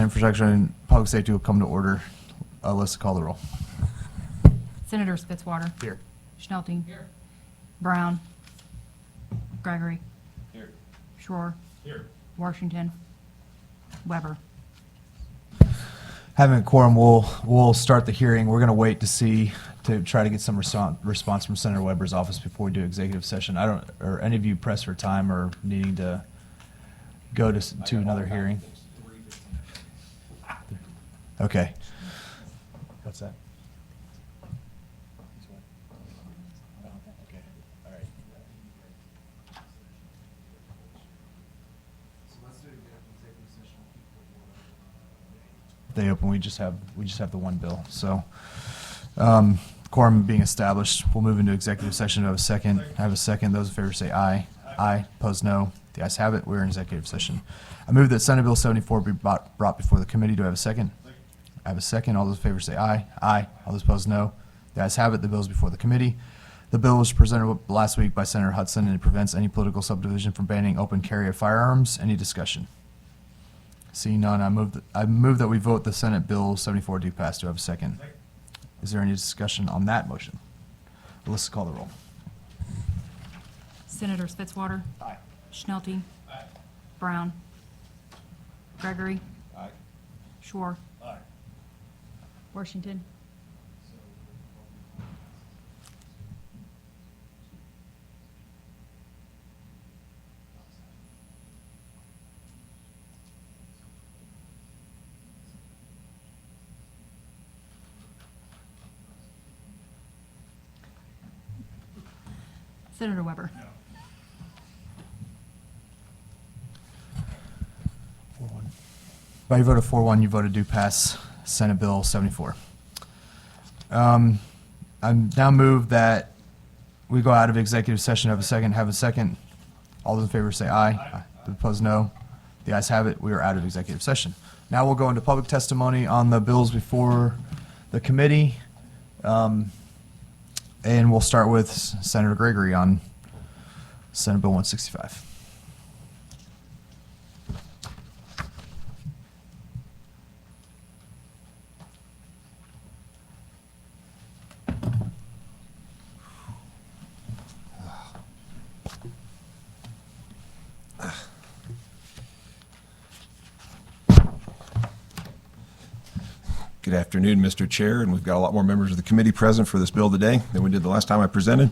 infrastructure, and public safety will come to order. Alyssa, call the roll. Senators Fitzwater. Here. Schnelting. Here. Brown. Gregory. Here. Shore. Here. Washington. Weber. Having a quorum, we'll start the hearing. We're going to wait to try to get some response from Senator Weber's office before we do executive session. Are any of you pressed for time or needing to go to another hearing? Okay. What's that? They open. We just have the one bill. So, quorum being established, we'll move into executive session. I have a second. I have a second. Those in favor say aye. Aye. Opposed, no. The ayes have it. We're in executive session. I move that Senate Bill 74 be brought before the committee. Do I have a second? I have a second. All those in favor say aye. Aye. All those opposed, no. The ayes have it. The bill is before the committee. The bill was presented last week by Senator Hudson, and it prevents any political subdivision from banning open carry of firearms. Any discussion? Seeing none, I move that we vote the Senate Bill 74 do pass. Do I have a second? Is there any discussion on that motion? Let's call the roll. Senators Fitzwater. Aye. Schnelting. Aye. Brown. Gregory. Aye. Shore. Aye. Washington. Senator Weber. No. 4-1. By your vote of 4-1, you voted do pass Senate Bill 74. I now move that we go out of executive session. Have a second. Have a second. All those in favor say aye. Aye. Opposed, no. The ayes have it. We are out of executive session. Now we'll go into public testimony on the bills before the committee. And we'll start with Senator Gregory on Senate Bill 165. Good afternoon, Mr. Chair, and we've got a lot more members of the committee present for this bill today than we did the last time I presented.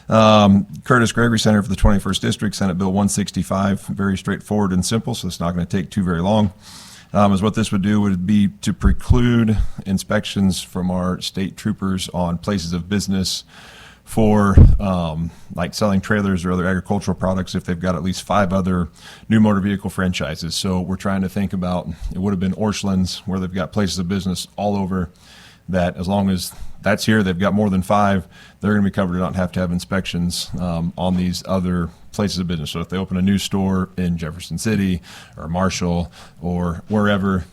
Curtis Gregory, Senator for the 21st District, Senate Bill 165, very straightforward and simple, so it's not going to take too very long. As what this would do would be to preclude inspections from our state troopers on places of business for like selling trailers or other agricultural products if they've got at least 5 other new motor vehicle franchises. So we're trying to think about, it would have been Orscheln's, where they've got places of business all over, that as long as that's here, they've got more than 5, they're going to be covered and not have to have inspections on these other places of business. So if they open a new store in Jefferson City or Marshall or wherever,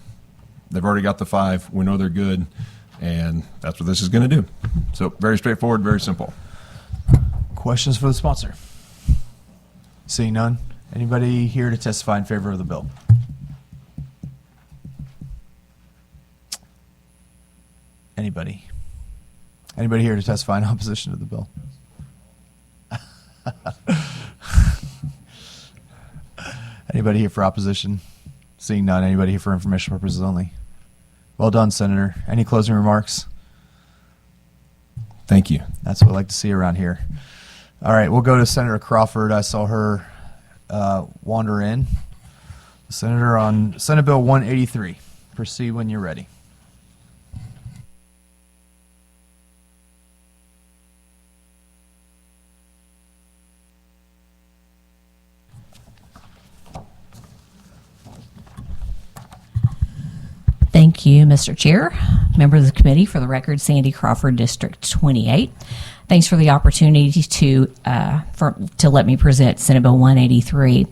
they've already got the 5, we know they're good, and that's what this is going to do. So very straightforward, very simple. Questions for the sponsor? Seeing none. Anybody here to testify in favor of the bill? Anybody? Anybody here to testify in opposition to the bill? Anybody here for opposition? Seeing none. Anybody here for information purposes only? Well done, Senator. Any closing remarks? Thank you. That's what I like to see around here. All right, we'll go to Senator Crawford. I saw her wander in. Senator on Senate Bill 183. Proceed when you're ready. Thank you, Mr. Chair, members of the committee. For the record, Sandy Crawford, District 28. Thanks for the opportunity to let me present Senate Bill 183.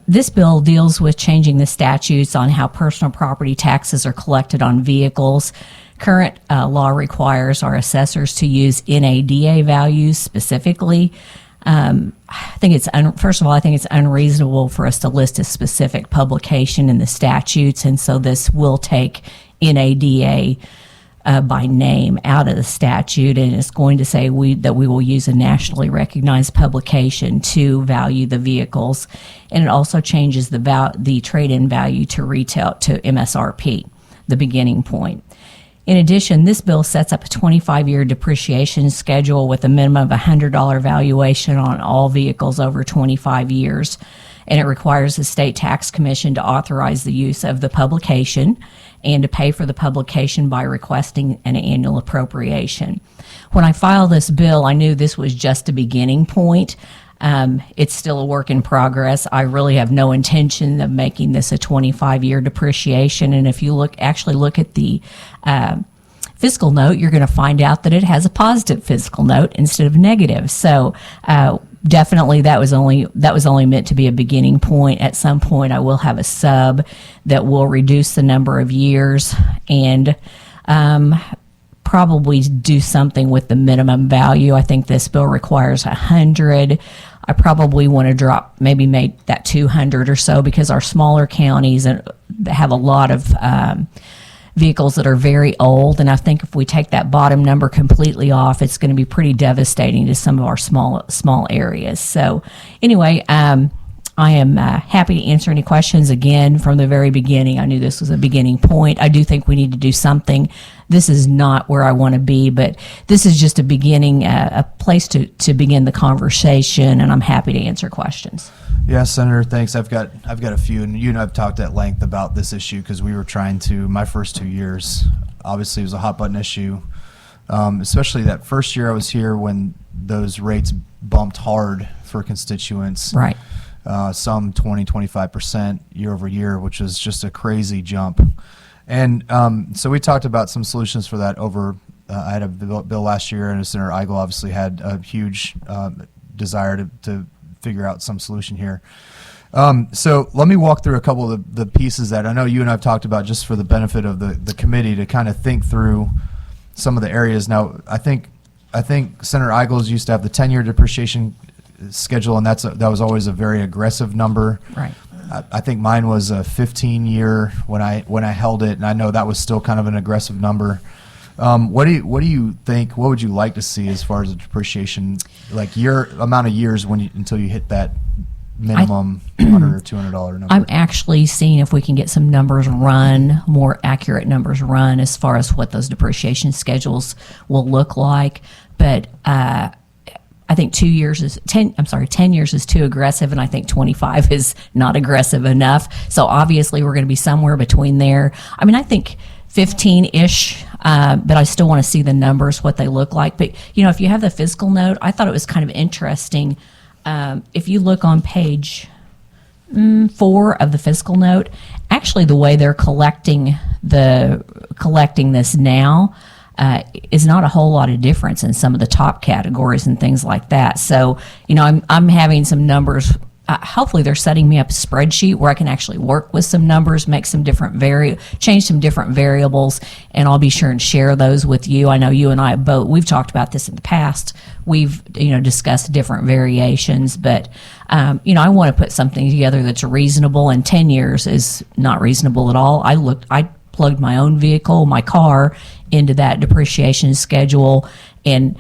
This bill deals with changing the statutes on how personal property taxes are collected on vehicles. Current law requires our assessors to use NADA values specifically I think it's first of all, I think it's unreasonable for us to list a specific publication in the statutes, and so this will take NADA by name out of the statute, and it's going to say that we will use a nationally recognized publication to value the vehicles, and it also changes the trade-in value to retail to MSRP, the beginning point. In addition, this bill sets up a 25-year depreciation schedule with a minimum of $100 valuation on all vehicles over 25 years, and it requires the State Tax Commission to authorize the use of the publication and to pay for the publication by requesting an annual appropriation. When I filed this bill, I knew this was just a beginning point. It's still a work in progress. I really have no intention of making this a 25-year depreciation. And if you actually look at the fiscal note, you're going to find out that it has a positive fiscal note instead of negative. So definitely that was only meant to be a beginning point. At some point, I will have a sub that will reduce the number of years and probably do something with the minimum value. I think this bill requires 100. I probably want to make that 200 or so, because our smaller counties have a lot of vehicles that are very old, and I think if we take that bottom number completely off, it's going to be pretty devastating to some of our small areas. So anyway, I am happy to answer any questions. Again, from the very beginning, I knew this was a beginning point. I do think we need to do something. This is not where I want to be, but this is just a beginning, a place to begin the conversation, and I'm happy to answer questions. Yeah, Senator, thanks. I've got a few, and you and I've talked at length about this issue because we were trying to, my first 2 years, obviously it was a hot button issue, especially that first year I was here when those rates bumped hard for constituents. Right. Some 20, 25% year over year, which was just a crazy jump. And so we talked about some solutions for that over, I had a bill last year, and Senator Eigel obviously had a huge desire to figure out some solution here. So let me walk through a couple of the pieces that I know you and I have talked about just for the benefit of the committee to kind of think through some of the areas. Now, I think Senator Eigels used to have the 10-year depreciation schedule, and that was always a very aggressive number. Right. I think mine was a 15-year when I held it, and I know that was still kind of an aggressive number. What do you think? What would you like to see as far as the depreciation, like your amount of years until you hit that minimum $100 or $200 number? I'm actually seeing if we can get some numbers run, more accurate numbers run as far as what those depreciation schedules will look like. But I think 10 years is too aggressive, and I think 25 is not aggressive enough. So obviously we're going to be somewhere between there. I mean, I think 15-ish, but I still want to see the numbers, what they look like. But, if you have the fiscal note, I thought it was kind of interesting. If you look on page 4 of the fiscal note, actually the way they're collecting this now is not a whole lot of difference in some of the top categories and things like that. So, I'm having some numbers. Hopefully they're setting me up a spreadsheet where I can actually work with some numbers, make some change some different variables, and I'll be sure and share those with you. I know you and I both, we've talked about this in the past. We've, discussed different variations, but, I want to put something together that's reasonable, and 10 years is not reasonable at all. I plugged my own vehicle, my car, into that depreciation schedule, and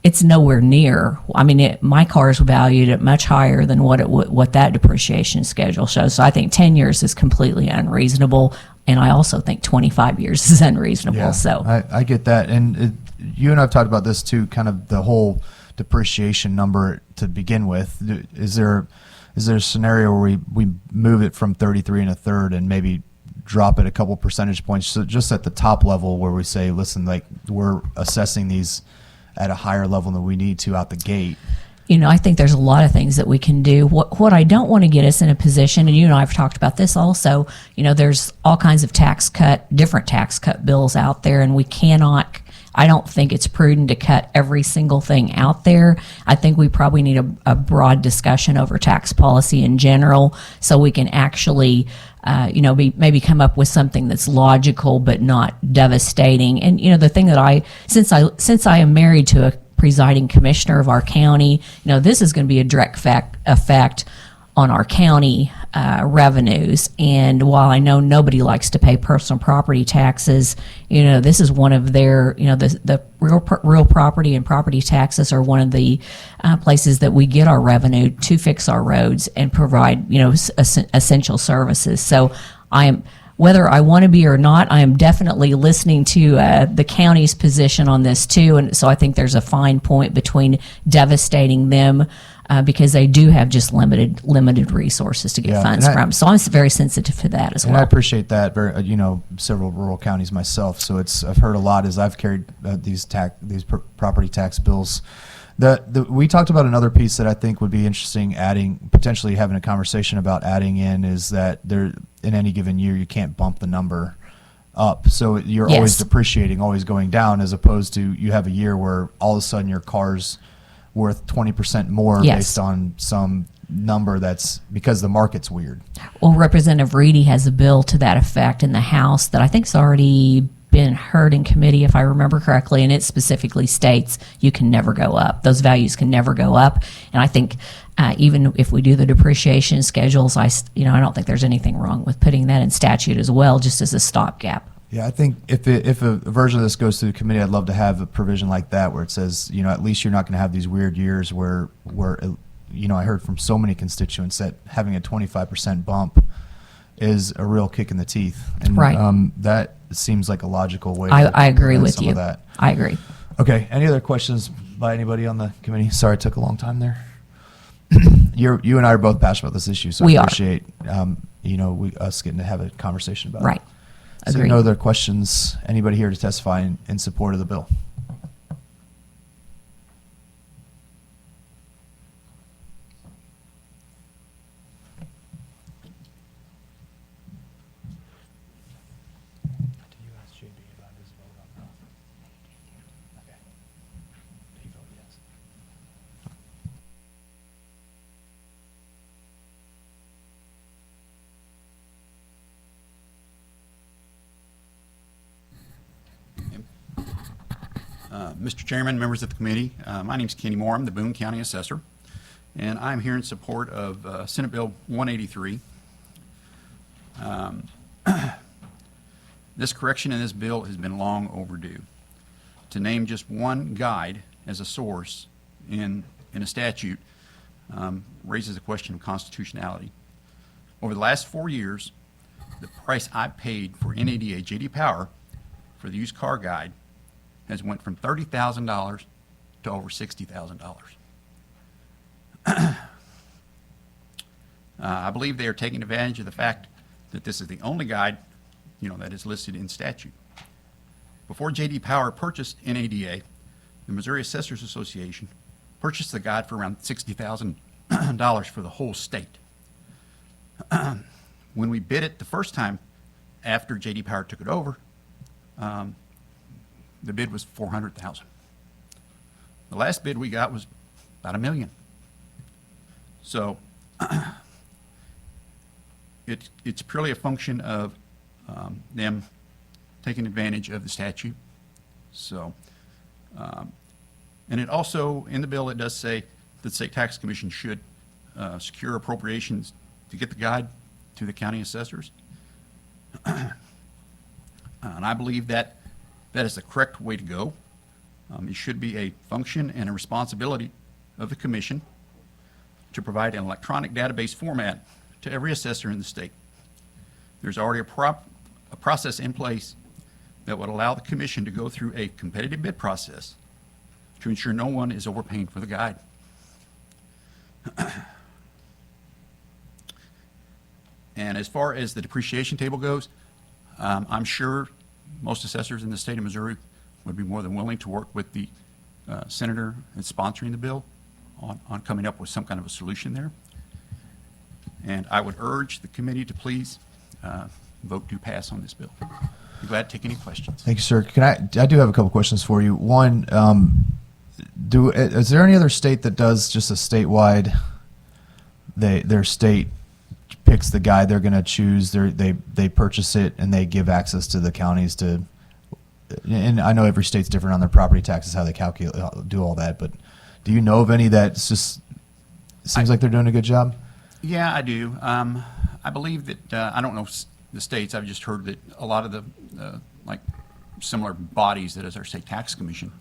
it's nowhere near. I mean, my car is valued at much higher than what that depreciation schedule shows. So I think 10 years is completely unreasonable, and I also think 25 years is unreasonable. Yeah, so I get that, and you and I have talked about this too. Kind of the whole depreciation number to begin with. Is there a scenario where we move it from 33 1/3 and maybe drop it a couple percentage points, so just at the top level where we say, listen, like we're assessing these at a higher level than we need to out the gate? I think there's a lot of things that we can do. What I don't want to get us in a position, and you and I have talked about this also, there's all kinds of different tax cut bills out there, and I don't think it's prudent to cut every single thing out there. I think we probably need a broad discussion over tax policy in general, so we can actually maybe come up with something that's logical but not devastating. And the thing that since I am married to presiding commissioner of our county. This is going to be a direct effect on our county revenues. And while I know nobody likes to pay personal property taxes, this is one of their, the real property and property taxes are one of the places that we get our revenue to fix our roads and provide, essential services. So whether I want to be or not, I am definitely listening to the county's position on this too. And so I think there's a fine point between devastating them because they do have just limited resources to get Yeah, funds and from. So I'm very sensitive to that as And well. I appreciate that. Several rural counties myself, so I've heard a lot as I've carried these property tax bills. We talked about another piece that I think would be interesting potentially having a conversation about adding in is that there in any given year you can't bump the number up. So you're always Yes. depreciating, always going down, as opposed to you have a year where all of a sudden your car's worth 20% more Yes. based on some number that's because the market's weird. Well, Representative Reedy has a bill to that effect in the House that I think's already been heard in committee, if I remember correctly, and it specifically states you can never go up. Those values can never go up. And I think even if we do the depreciation schedules, I don't think there's anything wrong with putting that in statute as well, just as a stopgap. Yeah, I think if a version of this goes through the committee, I'd love to have a provision like that where it says, at least you're not going to have these weird years where I heard from so many constituents that having a 25% bump is a real kick in the teeth. And, Right. That seems like a logical way. I agree prevent with some you. of that. I agree. Okay. Any other questions by anybody on the committee? Sorry, it took a long time there. You and I are both passionate about this issue, so We I are. appreciate us getting to have a conversation about Right. it. So Agreed. no other questions? Anybody here to testify in support of the bill? Mr. Chairman, members of the committee, my name is Kenny Moore. I'm the Boone County Assessor, and I'm here in support of Senate Bill 183. This correction in this bill has been long overdue. To name just one guide as a source in a statute raises a question of constitutionality. Over the last 4 years, the price I paid for NADA J.D. Power for the used car guide has went from $30,000 to over $60,000. I believe they are taking advantage of the fact that this is the only guide, that is listed in statute. Before J.D. Power purchased NADA, the Missouri Assessors Association purchased the guide for around $60,000 for the whole state. When we bid it the first time after J.D. Power took it over, the bid was $400,000. The last bid we got was about $1 million. So it's purely a function of them taking advantage of the statute. So, and it also, in the bill, it does say that the State Tax Commission should secure appropriations to get the guide to the county assessors. And I believe that is the correct way to go. It should be a function and a responsibility of the commission to provide an electronic database format to every assessor in the state. There's already a process in place that would allow the commission to go through a competitive bid process to ensure no one is overpaying for the guide. And as far as the depreciation table goes, I'm sure most assessors in the state of Missouri would be more than willing to work with the senator that's sponsoring the bill on coming up with some kind of a solution there. And I would urge the committee to please vote to pass on this bill. Be glad to take any questions. Thank you, sir. I do have a couple questions for you. One, is there any other state that does just a statewide, their state picks the guide they're going to choose, they purchase it, and they give access to the counties to and I know every state's different on their property taxes, how they calculate, do all that, but do you know of any that's just, seems like they're doing a good job? Yeah, I do. I believe that, I don't know the states, I've just heard that a lot of the, like, similar bodies that is our state tax commission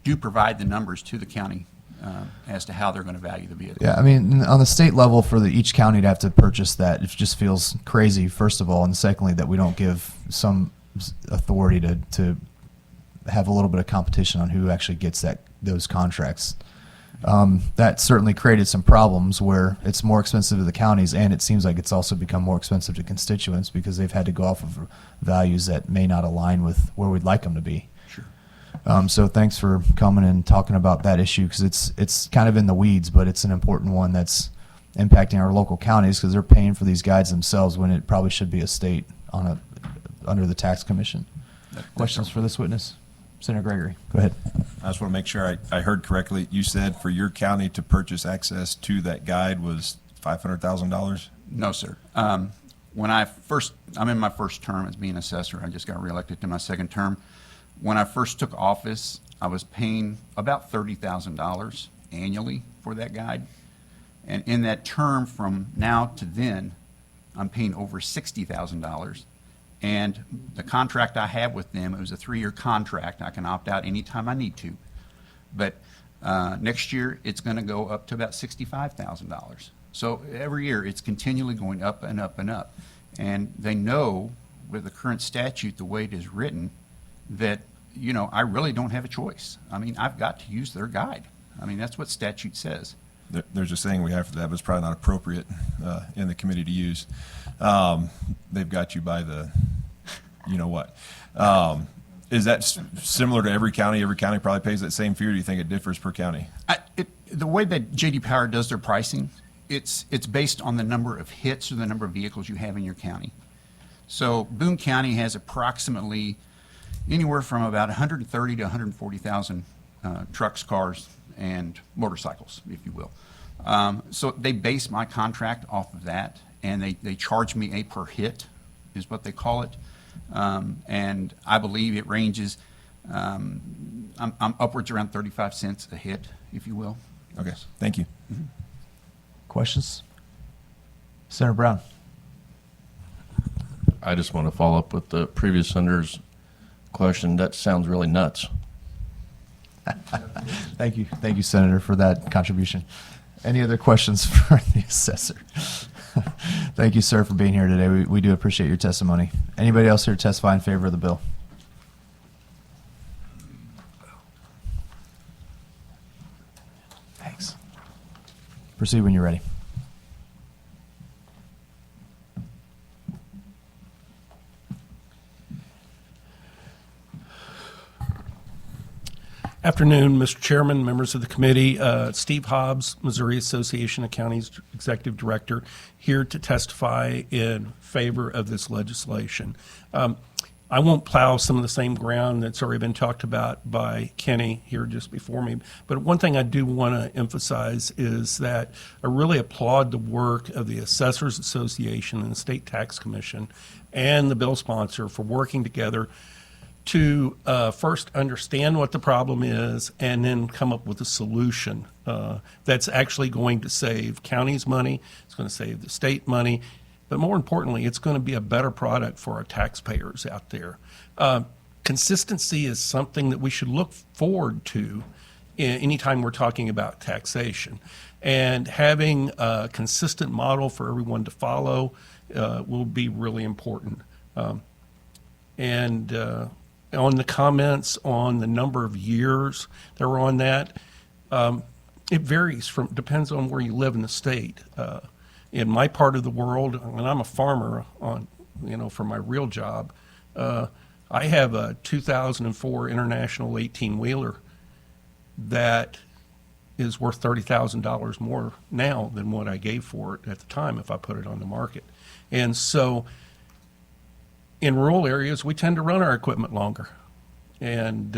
do provide the numbers to the county as to how they're going to value the vehicle. Yeah, I mean, on the state level, for each county to have to purchase that, it just feels crazy, first of all, and secondly, that we don't give some authority to have a little bit of competition on who actually gets those contracts. That certainly created some problems where it's more expensive to the counties, and it seems like it's also become more expensive to constituents because they've had to go off of values that may not align with where we'd like them to be. Sure. So thanks for coming and talking about that issue, because it's kind of in the weeds, but it's an important one that's impacting our local counties because they're paying for these guides themselves when it probably should be a state under the tax commission. Questions for this witness? Senator Gregory, go ahead. I just want to make sure I heard correctly. You said for your county to purchase access to that guide was $500,000? No, sir. When I'm in my first term as being assessor. I just got reelected to my second term. When I first took office, I was paying about $30,000 annually for that guide. And in that term from now to then, I'm paying over $60,000. And the contract I have with them, it was a 3-year contract. I can opt out anytime I need to. But next year, it's going to go up to about $65,000. So every year, it's continually going up and up and up. And they know with the current statute, the way it is written, that, you know, I really don't have a choice. I mean, I've got to use their guide. I mean, that's what statute says. There's a saying we have for that, but it's probably not appropriate in the committee to use. They've got you by the, you know what. Is that similar to every county? Every county probably pays that same fee, or do you think it differs per county? The way that J.D. Power does their pricing, it's based on the number of hits or the number of vehicles you have in your county. So Boone County has approximately anywhere from about 130 to 140,000 trucks, cars, and motorcycles, if you will. So they base my contract off of that, and they charge me a per hit, is what they call it. And I believe it ranges, I'm upwards around 35 cents a hit, if you will. Okay, thank you. Questions? Senator Brown. I just want to follow up with the previous senator's question. That sounds really nuts. Thank you, Senator, for that contribution. Any other questions for the assessor? Thank you, sir, for being here today. We do appreciate your testimony. Anybody else here to testify in favor of the bill? Thanks. Proceed when you're ready. Afternoon, Mr. Chairman, members of the committee. Steve Hobbs, Missouri Association of Counties Executive Director, here to testify in favor of this legislation. I won't plow some of the same ground that's already been talked about by Kenny here just before me, but one thing I do want to emphasize is that I really applaud the work of the Assessors Association and the State Tax Commission and the bill sponsor for working together to first understand what the problem is and then come up with a solution that's actually going to save counties money, it's going to save the state money, but more importantly, it's going to be a better product for our taxpayers out there. Consistency is something that we should look forward to anytime we're talking about taxation. And having a consistent model for everyone to follow will be really important. On the comments on the number of years that were on that, it varies depends on where you live in the state. In my part of the world, and I'm a farmer for my real job, I have a 2004 International 18-wheeler that is worth $30,000 more now than what I gave for it at the time if I put it on the market. And so in rural areas, we tend to run our equipment longer. And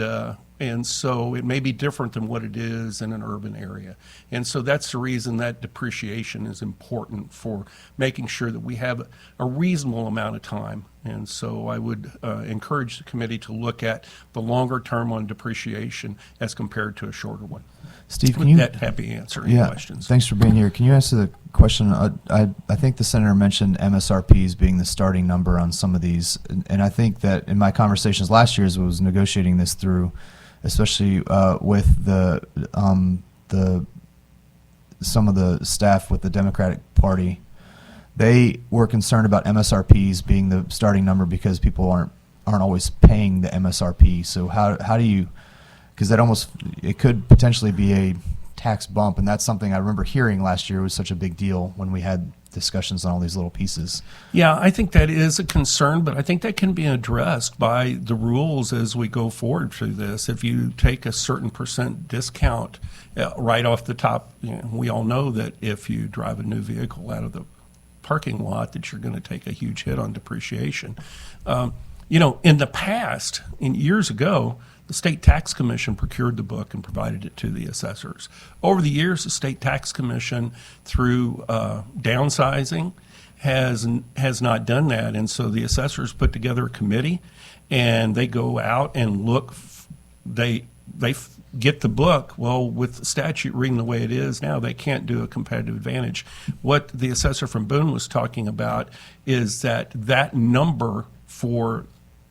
And so it may be different than what it is in an urban area. And so that's the reason that depreciation is important for making sure that we have a reasonable amount of time. And so I would encourage the committee to look at the longer term on depreciation as compared to a shorter one. Steve, can With you? that, happy to answer any Yeah, questions. thanks for being here. Can you answer the question? I think the senator mentioned MSRPs being the starting number on some of these, and I think that in my conversations last year as I was negotiating this through, especially with the some of the staff with the Democratic Party, they were concerned about MSRPs being the starting number because people aren't always paying the MSRP. So how do you? Because it could potentially be a tax bump, and that's something I remember hearing last year was such a big deal when we had discussions on all these little pieces. Yeah, I think that is a concern, but I think that can be addressed by the rules as we go forward through this. If you take a certain percent discount right off the top, we all know that if you drive a new vehicle out of the parking lot that you're going to take a huge hit on depreciation. In the past, years ago, the State Tax Commission procured the book and provided it to the assessors. Over the years, the State Tax Commission, through downsizing, has not done that. And so the assessors put together a committee, and they go out and look. They get the book. Well, with the statute reading the way it is now, they can't do a competitive advantage. What the assessor from Boone was talking about is that number for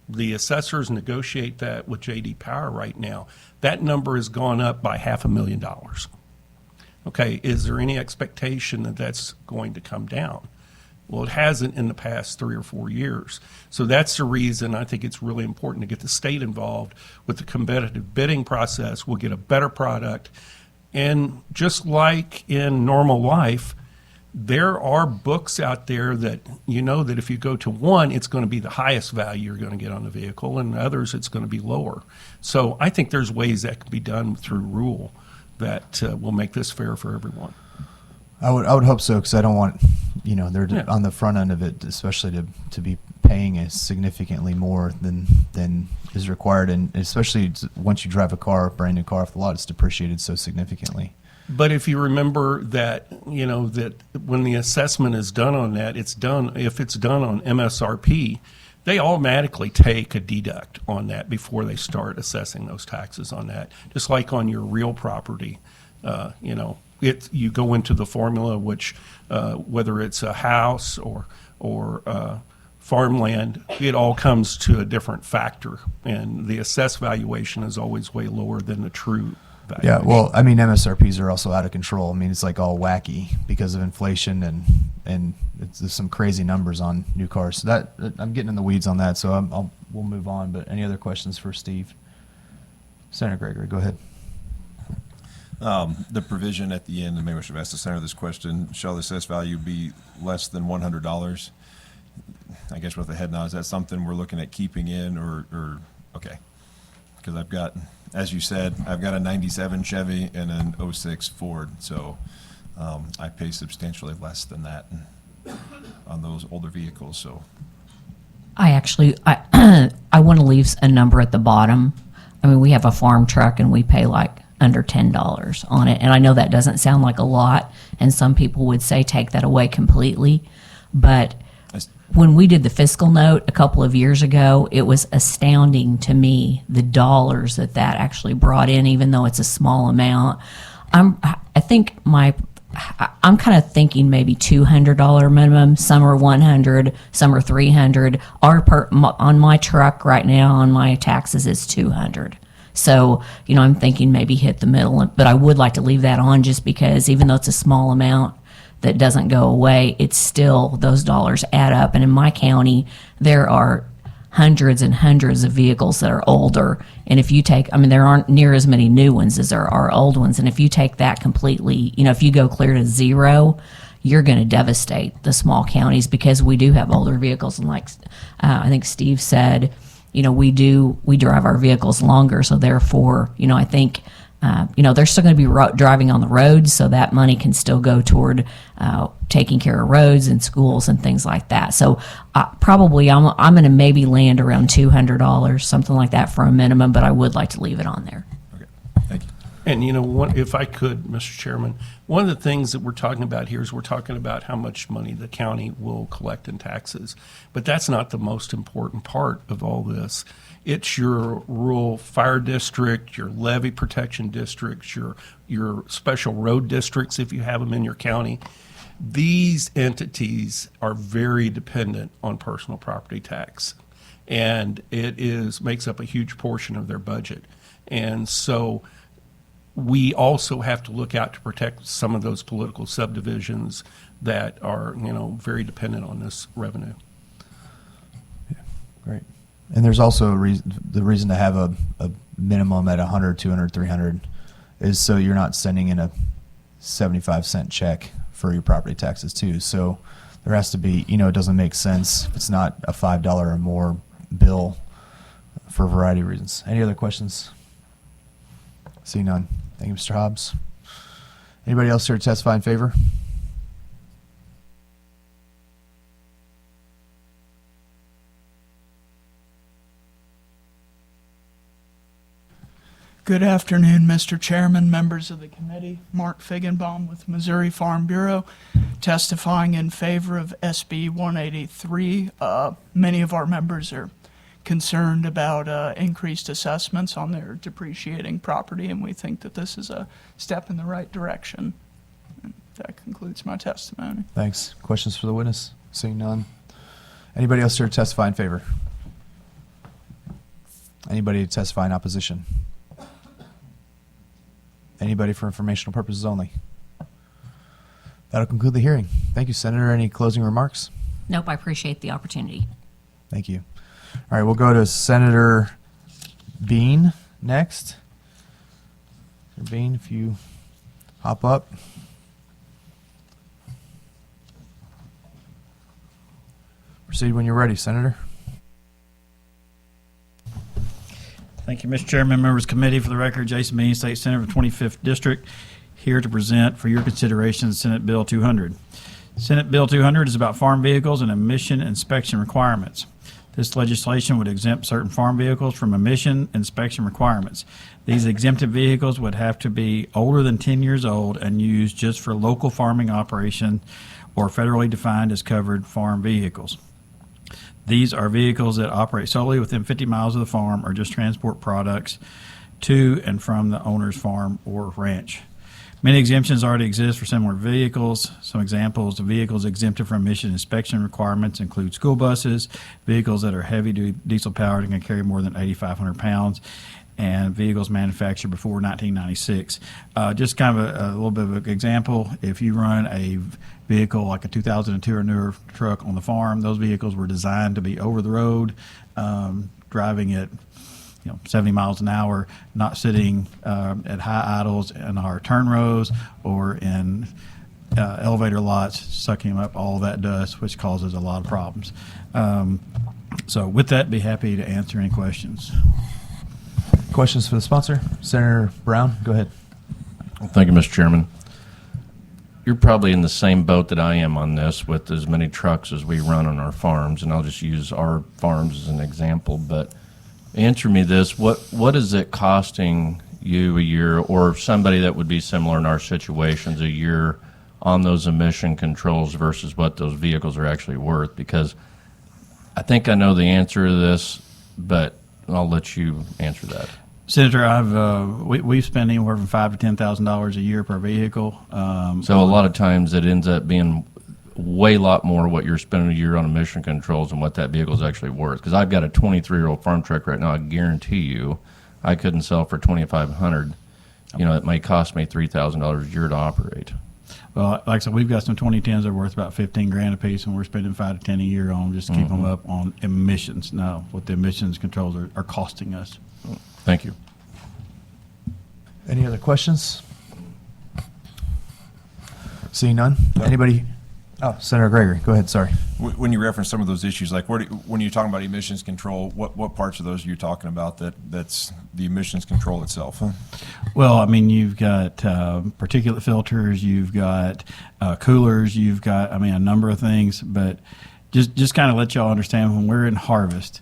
the assessors negotiate that with J.D. Power right now. That number has gone up by $500,000. Okay, is there any expectation that that's going to come down? Well, it hasn't in the past 3 or 4 years. So that's the reason I think it's really important to get the state involved with the competitive bidding process. We'll get a better product. And just like in normal life, there are books out there that that if you go to one, it's going to be the highest value you're going to get on the vehicle, and others it's going to be lower. So I think there's ways that can be done through rule that will make this fair for everyone. I would hope so, because I don't want they're on the front end of it, especially to be paying a significantly more than is required, and especially once you drive a brand new car off the lot, it's depreciated so significantly. But if you remember that, that when the assessment is done on that, if it's done on MSRP, they automatically take a deduct on that before they start assessing those taxes on that. Just like on your real property, you go into the formula, which whether it's a house or farmland, it all comes to a different factor, and the assessed valuation is always way lower than the true valuation. Yeah, well, I mean, MSRPs are also out of control. I mean, it's like all wacky because of inflation, and there's some crazy numbers on new cars. So that I'm getting in the weeds on that, so we'll move on. But any other questions for Steve? Senator Gregory, go ahead. The provision at the end, and maybe I should have asked the senator this question: shall the assessed value be less than $100? I guess with the head nod, is that something we're looking at keeping in, or okay? Because I've got, as you said, I've got a '97 Chevy and an '06 Ford, so I pay substantially less than that on those older vehicles. So I want to leave a number at the bottom. I mean, we have a farm truck and we pay like under $10 on it. And I know that doesn't sound like a lot, and some people would say take that away completely. But when we did the fiscal note a couple of years ago, it was astounding to me the dollars that actually brought in, even though it's a small amount. I'm kind of thinking maybe $200 minimum. Some are $100, some are $300. On my truck right now, on my taxes, it's $200. So, I'm thinking maybe hit the middle, but I would like to leave that on just because even though it's a small amount that doesn't go away, it's still, those dollars add up. And in my county, there are hundreds and hundreds of vehicles that are older. And if you take, there aren't near as many new ones as there are old ones. And if you take that completely, if you go clear to zero, you're going to devastate the small counties because we do have older vehicles. And like I think Steve said, we drive our vehicles longer. So therefore, I think they're still going to be driving on the roads, so that money can still go toward taking care of roads and schools and things like that. So probably I'm going to maybe land around $200, something like that for a minimum, but I would like to leave it on there. Okay, thank you. And if I could, Mr. Chairman, one of the things that we're talking about here is we're talking about how much money the county will collect in taxes. But that's not the most important part of all this. It's your rural fire district, your levee protection districts, your special road districts, if you have them in your county. These entities are very dependent on personal property tax, and it makes up a huge portion of their budget. And so we also have to look out to protect some of those political subdivisions that are, very dependent on this revenue. Great. And there's also the reason to have a minimum at 100, 200, 300 is so you're not sending in a 75-cent check for your property taxes too. So there has to be, it doesn't make sense if it's not a $5 or more bill for a variety of reasons. Any other questions? See none. Thank you, Mr. Hobbs. Anybody else here to testify in favor? Good afternoon, Mr. Chairman, members of the committee. Mark Figgenbaum with Missouri Farm Bureau, testifying in favor of SB 183. Many of our members are concerned about increased assessments on their depreciating property, and we think that this is a step in the right direction. And that concludes my testimony. Thanks. Questions for the witness? Seeing none. Anybody else here to testify in favor? Anybody to testify in opposition? Anybody for informational purposes only? That'll conclude the hearing. Thank you, Senator. Any closing remarks? Nope, I appreciate the opportunity. Thank you. All right, we'll go to Senator Bean next. Senator Bean, if you hop up. Proceed when you're ready, Senator. Thank you, Mr. Chairman, members of the committee. For the record, Jason Bean, State Senator for 25th District, here to present for your consideration Senate Bill 200. Senate Bill 200 is about farm vehicles and emission inspection requirements. This legislation would exempt certain farm vehicles from emission inspection requirements. These exempted vehicles would have to be older than 10 years old and used just for local farming operation or federally defined as covered farm vehicles. These are vehicles that operate solely within 50 miles of the farm or just transport products to and from the owner's farm or ranch. Many exemptions already exist for similar vehicles. Some examples of vehicles exempted from emission inspection requirements include school buses, vehicles that are heavy-duty diesel-powered and can carry more than 8,500 pounds, and vehicles manufactured before 1996. Just kind of a little bit of an example, if you run a vehicle like a 2002 or newer truck on the farm, those vehicles were designed to be over the road, driving at 70 miles an hour, not sitting at high idles in our turn rows or in elevator lots, sucking up all that dust, which causes a lot of problems. So with that, be happy to answer any questions. Questions for the sponsor? Senator Brown, go ahead. Thank you, Mr. Chairman. You're probably in the same boat that I am on this with as many trucks as we run on our farms, and I'll just use our farms as an example. But answer me this, what is it costing you a year, or somebody that would be similar in our situations, a year on those emission controls versus what those vehicles are actually worth? Because I think I know the answer to this, but I'll let you answer that. Senator, we've spent anywhere from $5,000 to $10,000 a year per vehicle. So a lot of times it ends up being way lot more what you're spending a year on emission controls and what that vehicle is actually worth. Because I've got a 23-year-old farm truck right now. I guarantee you, I couldn't sell for $2,500. It may cost me $3,000 a year to operate. Well, like I said, we've got some 2010s that are worth about $15,000 a piece, and we're spending $5,000 to $10,000 a year on just to keep them up on emissions. Now, what the emissions controls are costing us. Thank you. Any other questions? Seeing none. Anybody? Oh, Senator Gregory, go ahead. Sorry. When you reference some of those issues, like when you're talking about emissions control, what parts of those are you talking about that's the emissions control itself? Huh? Well, I mean, you've got particulate filters, you've got coolers, you've got, I mean, a number of things. But just kind of let y'all understand, when we're in harvest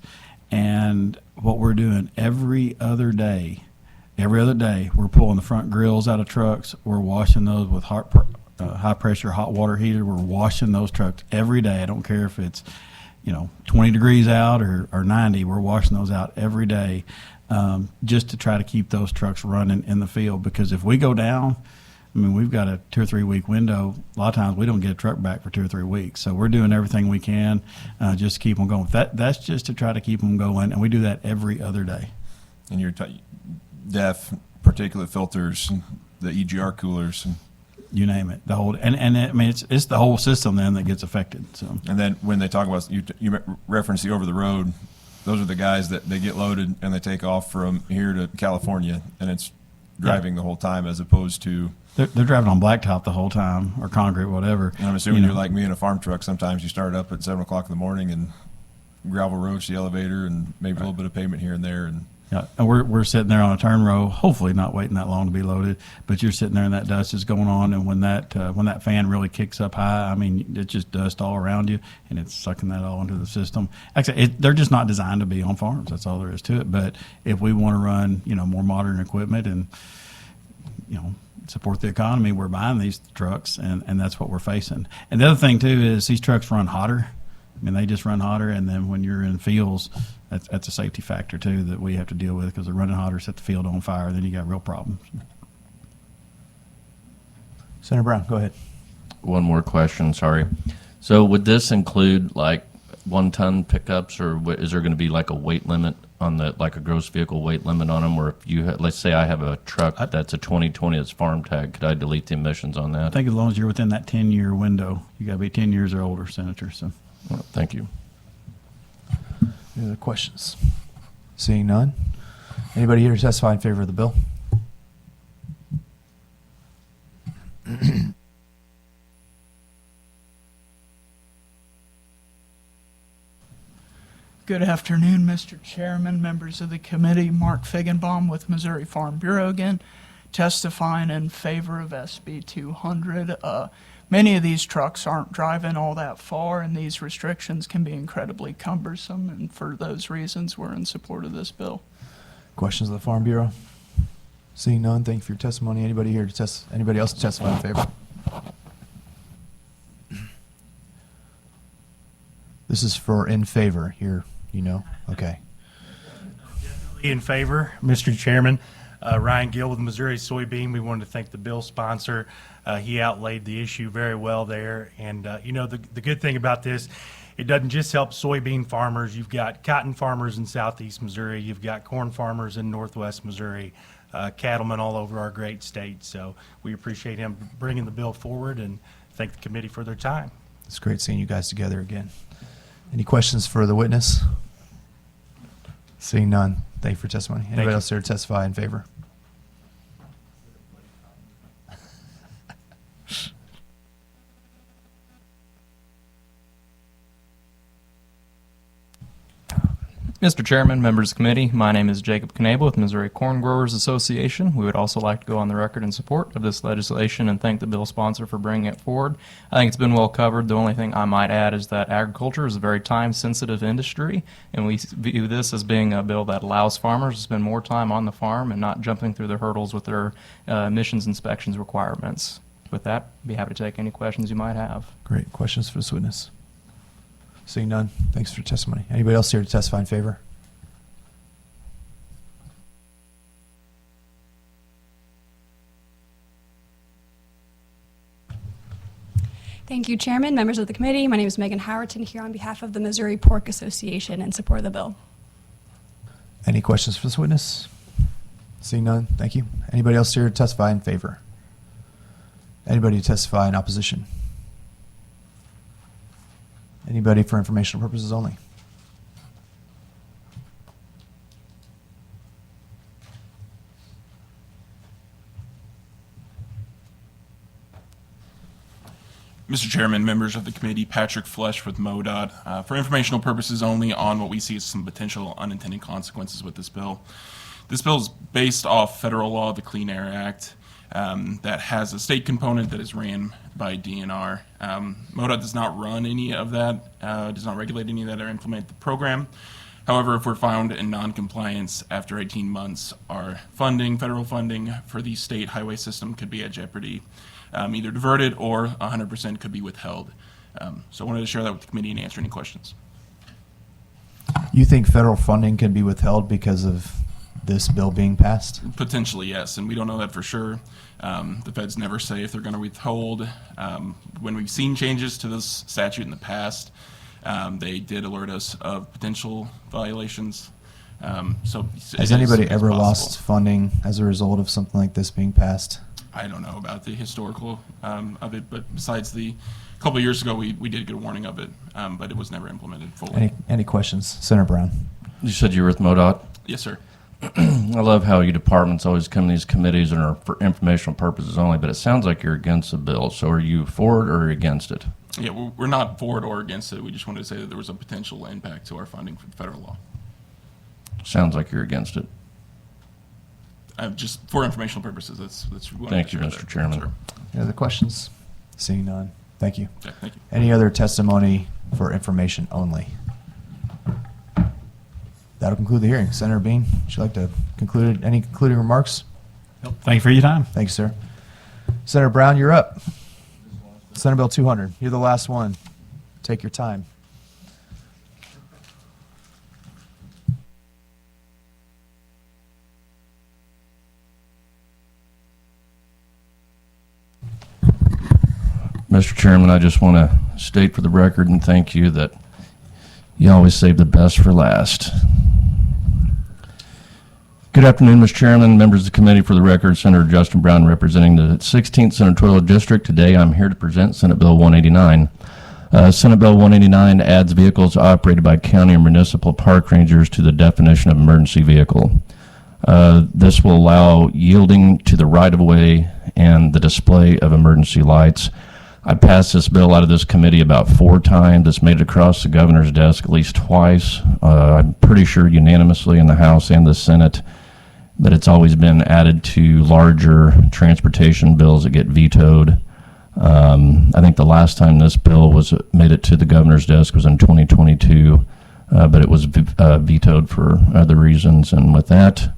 and what we're doing every other day, we're pulling the front grills out of trucks. We're washing those with high pressure hot water heater. We're washing those trucks every day. I don't care if it's 20 degrees out or 90. We're washing those out every day, just to try to keep those trucks running in the field. Because if we go down, I mean, we've got a 2 or 3 week window. A lot of times we don't get a truck back for 2 or 3 weeks. So we're doing everything we can just to keep them going. That's just to try to keep them going, and we do that every other day. And your DEF, particulate filters, the EGR coolers. You name it, the whole, and I mean, it's the whole system then that gets affected. So, and then when they talk about, you reference the over the road, those are the guys that they get loaded and they take off from here to California, and it's driving the whole time, as opposed to they're driving on blacktop the whole time, or concrete, whatever. And I'm assuming you're like me in a farm truck. Sometimes you start up at 7 o'clock in the morning and gravel roads, the elevator, and maybe a little bit of pavement here and there, and Yeah, and we're sitting there on a turn row, hopefully not waiting that long to be loaded. But you're sitting there, and that dust is going on. And when that fan really kicks up high, I mean, it's just dust all around you, and it's sucking that all into the system. Actually, they're just not designed to be on farms. That's all there is to it. But if we want to run, more modern equipment and support the economy, we're buying these trucks, and that's what we're facing. And the other thing too is these trucks run hotter. I mean, they just run hotter, and then when you're in fields, that's a safety factor too that we have to deal with, because they're running hotter, set the field on fire, then you got real problems. Senator Brown, go ahead. One more question, sorry. So would this include like 1-ton pickups, or is there going to be like a weight limit on like a gross vehicle weight limit on them? Or if let's say I have a truck that's a 2020 that's farm tag, could I delete the emissions on that? I think as long as you're within that 10-year window, you got to be 10 years or older, Senator. So. Well, thank you. Any other questions? Seeing none. Anybody here to testify in favor of the bill? Good afternoon, Mr. Chairman, members of the committee. Mark Figgenbaum with Missouri Farm Bureau again, testifying in favor of SB200. Many of these trucks aren't driving all that far, and these restrictions can be incredibly cumbersome, and for those reasons, we're in support of this bill. Questions of the Farm Bureau? Seeing none, thank you for your testimony. Anybody else to testify in favor? This is for in favor here, Okay. In favor, Mr. Chairman. Ryan Gill with Missouri Soybean. We wanted to thank the bill sponsor. He outlaid the issue very well there. And, the good thing about this, it doesn't just help soybean farmers. You've got cotton farmers in southeast Missouri. You've got corn farmers in northwest Missouri, cattlemen all over our great state. So we appreciate him bringing the bill forward, and thank the committee for their time. It's great seeing you guys together again. Any questions for the witness? Seeing none, thank you for your testimony. Anybody else here to testify in favor? Mr. Chairman, members of the committee, my name is Jacob Knable with Missouri Corn Growers Association. We would also like to go on the record in support of this legislation and thank the bill sponsor for bringing it forward. I think it's been well covered. The only thing I might add is that agriculture is a very time-sensitive industry, and we view this as being a bill that allows farmers to spend more time on the farm and not jumping through the hurdles with their emissions inspections requirements. With that, I'd be happy to take any questions you might have. Great. Questions for this witness? Seeing none, thanks for your testimony. Anybody else here to testify in favor? Thank you, Chairman, members of the committee. My name is Megan Howerton here on behalf of the Missouri Pork Association in support of the bill. Any questions for this witness? Seeing none, thank you. Anybody else here to testify in favor? Anybody to testify in opposition? Anybody for informational purposes only? Mr. Chairman, members of the committee, Patrick Flesh with MoDOT. For informational purposes only on what we see as some potential unintended consequences with this bill. This bill is based off federal law, the Clean Air Act, that has a state component that is ran by DNR. MoDOT does not run any of that, does not regulate any of that or implement the program. However, if we're found in noncompliance after 18 months, our funding, federal funding for the state highway system could be at jeopardy. Either diverted or 100% could be withheld. So I wanted to share that with the committee and answer any questions. You think federal funding can be withheld because of this bill being passed? Potentially, yes, and we don't know that for sure. The feds never say if they're going to withhold. When we've seen changes to this statute in the past, they did alert us of potential violations. So Has anybody ever lost funding as a result of something like this being passed? I don't know about the historical of it, but besides the couple of years ago, we did get a warning of it, but it was never implemented fully. Any questions? Senator Brown. You said you were with MoDOT? Yes, sir. I love how you departments always come to these committees and are for informational purposes only, but it sounds like you're against the bill. So are you for it or against it? Yeah, we're not for it or against it. We just wanted to say that there was a potential impact to our funding for the federal law. Sounds like you're against it. Just for informational purposes, that's what Thank you, Mr. Chairman. Sure. Any other questions? Seeing none. Thank you. Yeah, thank you. Any other testimony for information only? That'll conclude the hearing. Senator Bean, would you like to conclude any concluding remarks? Thank you for your time. Thank you, sir. Senator Brown, you're up. Senate Bill 200. You're the last one. Take your time. Mr. Chairman, I just want to state for the record and thank you that you always save the best for last. Good afternoon, Mr. Chairman, members of the committee. For the record, Senator Justin Brown representing the 16th Senatorial District. Today I'm here to present Senate Bill 189. Senate Bill 189 adds vehicles operated by county or municipal park rangers to the definition of emergency vehicle. This will allow yielding to the right-of-way and the display of emergency lights. I passed this bill out of this committee about 4 times. It's made it across the governor's desk at least twice. I'm pretty sure unanimously in the House and the Senate, but it's always been added to larger transportation bills that get vetoed. I think the last time this bill made it to the governor's desk was in 2022, but it was vetoed for other reasons. And with that,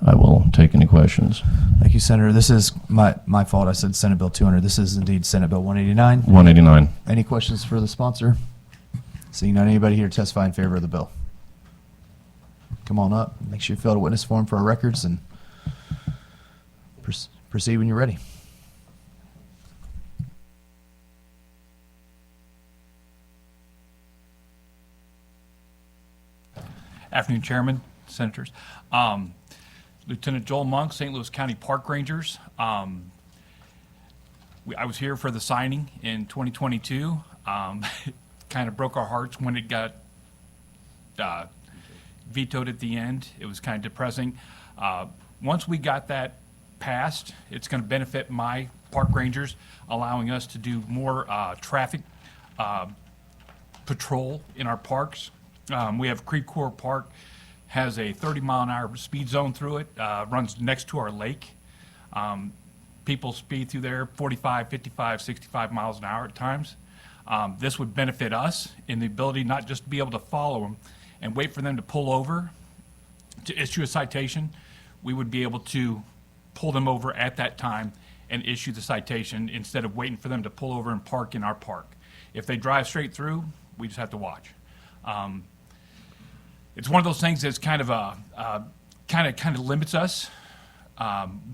I will take any questions. Thank you, Senator. This is my fault. I said Senate Bill 200. This is indeed Senate Bill 189. 189. Any questions for the sponsor? Seeing none, anybody here to testify in favor of the bill? Come on up. Make sure you fill out a witness form for our records and proceed when you're ready. Afternoon, Chairman, Senators. Lieutenant Joel Monk, St. Louis County Park Rangers. I was here for the signing in 2022. It kind of broke our hearts when it got vetoed at the end. It was kind of depressing. Once we got that passed, it's going to benefit my park rangers, allowing us to do more traffic patrol in our parks. We have Creek Core Park, has a 30-mile-an-hour speed zone through it, runs next to our lake. People speed through there 45, 55, 65 miles an hour at times. This would benefit us in the ability not just to be able to follow them and wait for them to pull over to issue a citation. We would be able to pull them over at that time and issue the citation instead of waiting for them to pull over and park in our park. If they drive straight through, we just have to watch. It's one of those things that's kind of limits us.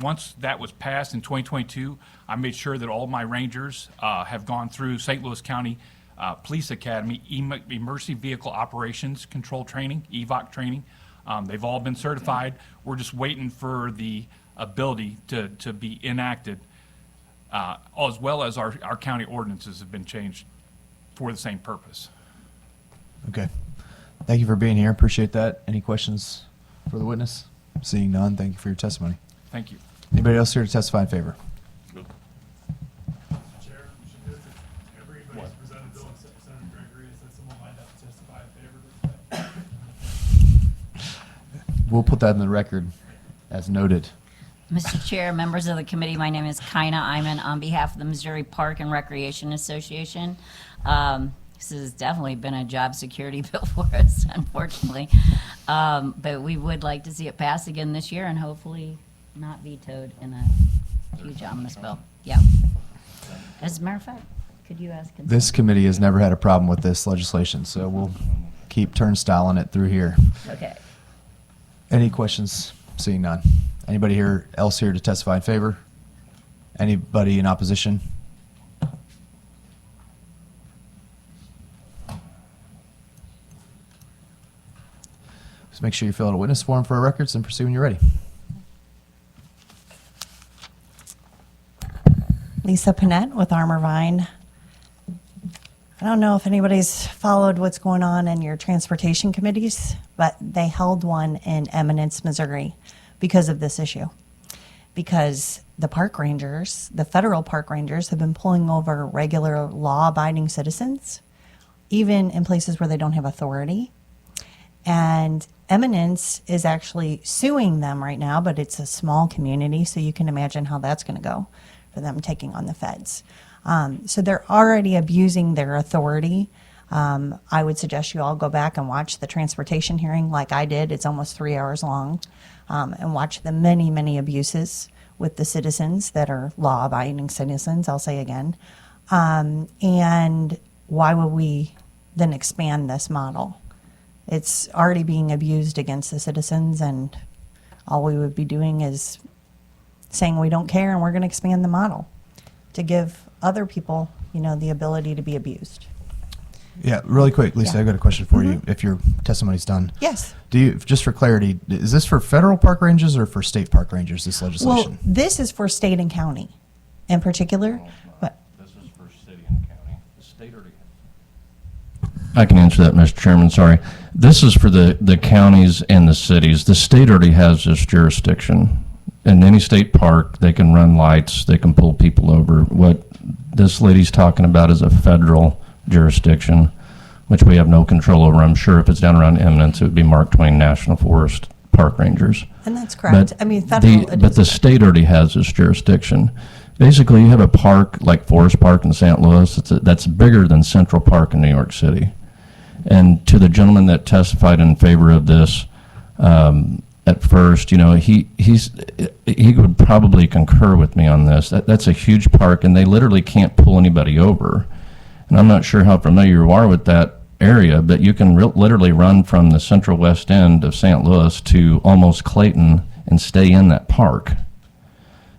Once that was passed in 2022, I made sure that all my rangers have gone through St. Louis County Police Academy Emergency Vehicle Operations Control Training, EVOC training. They've all been certified. We're just waiting for the ability to be enacted, as well as our county ordinances have been changed for the same purpose. Okay. Thank you for being here. Appreciate that. Any questions for the witness? Seeing none, thank you for your testimony. Thank you. Anybody else here to testify in favor? we'll put that in the record as noted. Mr. Chair, members of the committee, my name is Kaina Iman on behalf of the Missouri Park and Recreation Association. This has definitely been a job security bill for us, unfortunately. But we would like to see it pass again this year and hopefully not vetoed in a huge omnibus bill. Yeah. As a matter of fact, could you ask? This committee has never had a problem with this legislation, so we'll keep turnstiling it through here. Okay. Any questions? Seeing none. Anybody else here to testify in favor? Anybody in opposition? Just make sure you fill out a witness form for our records and proceed when you're ready. Lisa Panett with Armor Vine. I don't know if anybody's followed what's going on in your transportation committees, but they held one in Eminence, Missouri because of this issue. Because the park rangers, the federal park rangers, have been pulling over regular law-abiding citizens, even in places where they don't have authority. And Eminence is actually suing them right now, but it's a small community, so you can imagine how that's going to go for them taking on the feds. So they're already abusing their authority. I would suggest you all go back and watch the transportation hearing like I did. It's almost 3 hours long. And watch the many, many abuses with the citizens that are law-abiding citizens, I'll say again. And why would we then expand this model? It's already being abused against the citizens, and all we would be doing is saying we don't care and we're going to expand the model to give other people, the ability to be abused. Yeah, really quick, Lisa, Yeah. I got a question for you if your testimony's done. Yes. Just for clarity, is this for federal park rangers or for state park rangers, this legislation? Well, this is for state and county in particular. But This is for city and county. The state already I can answer that, Mr. Chairman, sorry. This is for the counties and the cities. The state already has this jurisdiction. In any state park, they can run lights, they can pull people over. What this lady's talking about is a federal jurisdiction, which we have no control over. I'm sure if it's down around Eminence, it would be Mark Twain National Forest Park Rangers. and that's correct. I mean, federal. But the state already has this jurisdiction. Basically, you have a park like Forest Park in St. Louis that's bigger than Central Park in New York City. And to the gentleman that testified in favor of this, at first, he would probably concur with me on this. That's a huge park, and they literally can't pull anybody over. And I'm not sure how familiar you are with that area, but you can literally run from the central west end of St. Louis to almost Clayton and stay in that park.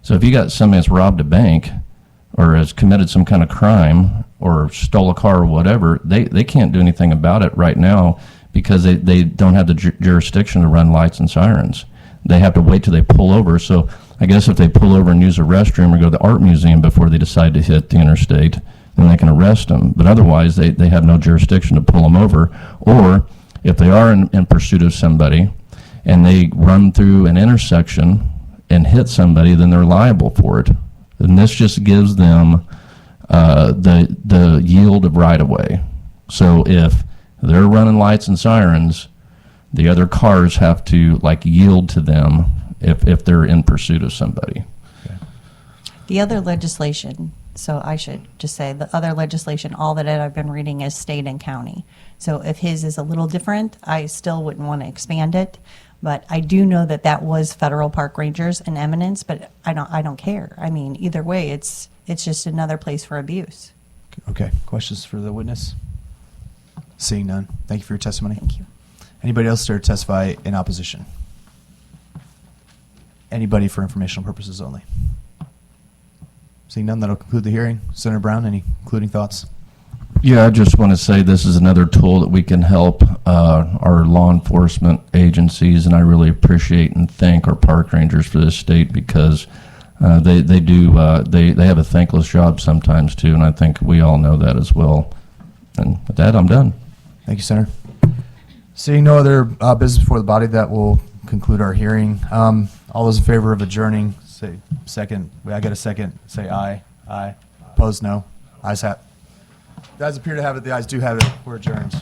So if you got somebody that's robbed a bank or has committed some kind of crime or stole a car or whatever, they can't do anything about it right now because they don't have the jurisdiction to run lights and sirens. They have to wait till they pull over. So I guess if they pull over and use a restroom or go to the art museum before they decide to hit the interstate, then they can arrest them. But otherwise, they have no jurisdiction to pull them over. Or if they are in pursuit of somebody and they run through an intersection and hit somebody, then they're liable for it. And this just gives them the yield of right-of-way. So if they're running lights and sirens, the other cars have to yield to them if they're in pursuit of somebody. The other legislation, so I should just say, the other legislation, all that I've been reading is state and county. So if his is a little different, I still wouldn't want to expand it. But I do know that was federal park rangers in Eminence, but I don't care. I mean, either way, it's just another place for abuse. Okay, questions for the witness? Seeing none, thank you for your testimony. Thank you. Anybody else there to testify in opposition? Anybody for informational purposes only? Seeing none, that'll conclude the hearing. Senator Brown, any concluding thoughts? Yeah, I just want to say this is another tool that we can help our law enforcement agencies, and I really appreciate and thank our park rangers for this state because they have a thankless job sometimes too, and I think we all know that as well. And with that, I'm done. Thank you, Senator. Seeing no other business before the body, that will conclude our hearing. All those in favor of adjourning, say second. I get a second. Say aye. Aye. Opposed, no. Ayes have. The ayes appear to have it. The ayes do have it. We're adjourned.